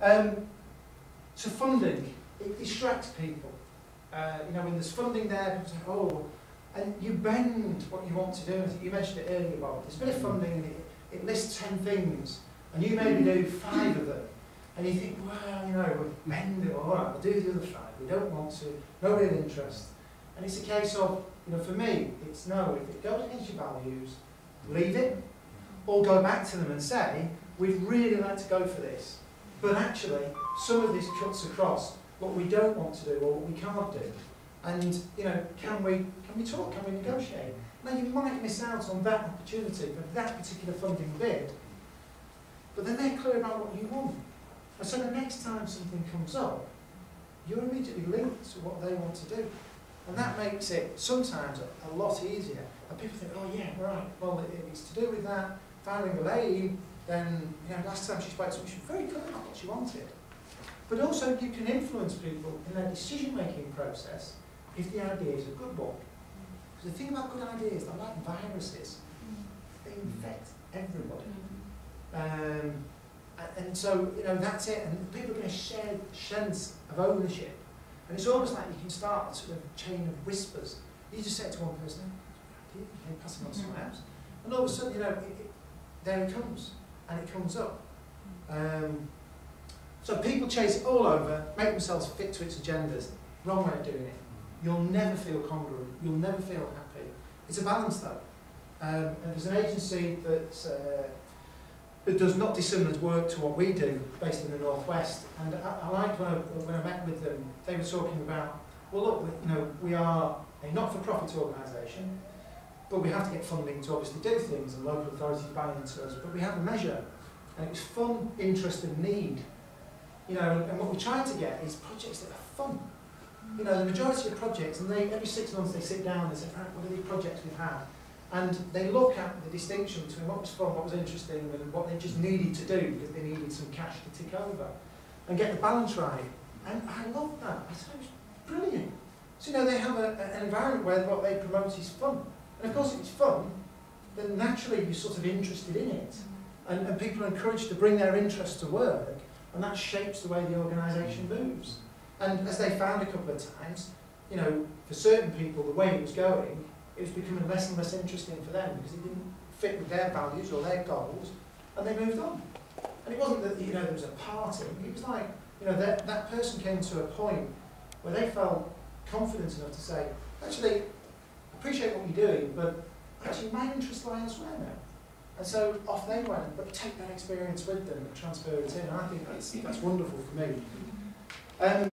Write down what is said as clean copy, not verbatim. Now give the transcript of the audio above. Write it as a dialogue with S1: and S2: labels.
S1: So funding, it distracts people. You know, when there's funding there, people say, oh, and you bend what you want to do. You mentioned it earlier, Bob. There's a bit of funding and it lists 10 things, and you maybe do 5 of them. And you think, well, you know, we'll bend it, all right, we'll do the other 5. We don't want to, no real interest. And it's a case of, you know, for me, it's no, if it goes against your values, leave it, or go back to them and say, we'd really like to go for this, but actually, some of this cuts across what we don't want to do or what we can't do. And, you know, can we talk, can we negotiate? Now, you might miss out on that opportunity for that particular funding bid, but then they're clear about what you want. And so the next time something comes up, you're immediately linked to what they want to do. And that makes it sometimes a lot easier. And people think, oh yeah, right, well, if it's to do with that, founding Elaine, then, you know, last time she spoke to me, she was very clear about what she wanted. But also you can influence people in their decision-making process if the idea is a good one. Because the thing about good ideas, they're like viruses. They infect everybody. And so, you know, that's it. And people are going to share sense of ownership. And it's almost like you can start a sort of chain of whispers. You just say it to one person, you can pass it on to someone else. And all of a sudden, you know, there it comes. And it comes up. So people chase it all over, make themselves fit to its agendas. Wrong way of doing it. You'll never feel congruent. You'll never feel happy. It's a balance, though. And there's an agency that does not dissimilar work to what we do, based in the Northwest. And I liked when I met with them, they were talking about, well, look, you know, we are a not-for-profit organisation, but we have to get funding to obviously do things, and local authorities buy into us. But we have a measure, and it was fun, interest, and need. You know, and what we try to get is projects that are fun. You know, the majority of projects, and every 6 months they sit down and say, right, what are these projects we've had? And they look at the distinction between what was fun, what was interesting, and what they just needed to do because they needed some cash to tick over, and get the balance right. And I love that. I thought it was brilliant. So, you know, they have an environment where what they promote is fun. And of course, if it's fun, then naturally you're sort of interested in it. And people are encouraged to bring their interest to work, and that shapes the way the organisation moves. And as they found a couple of times, you know, for certain people, the way it was going, it was becoming less and less interesting for them because it didn't fit with their values or their goals, and they moved on. And it wasn't that, you know, there was a party. It was like, you know, that person came to a point where they felt confident enough to say, actually, I appreciate what you're doing, but actually my interests lie elsewhere now. And so off they went, but take that experience with them and transfer it in. And I think that's wonderful for me.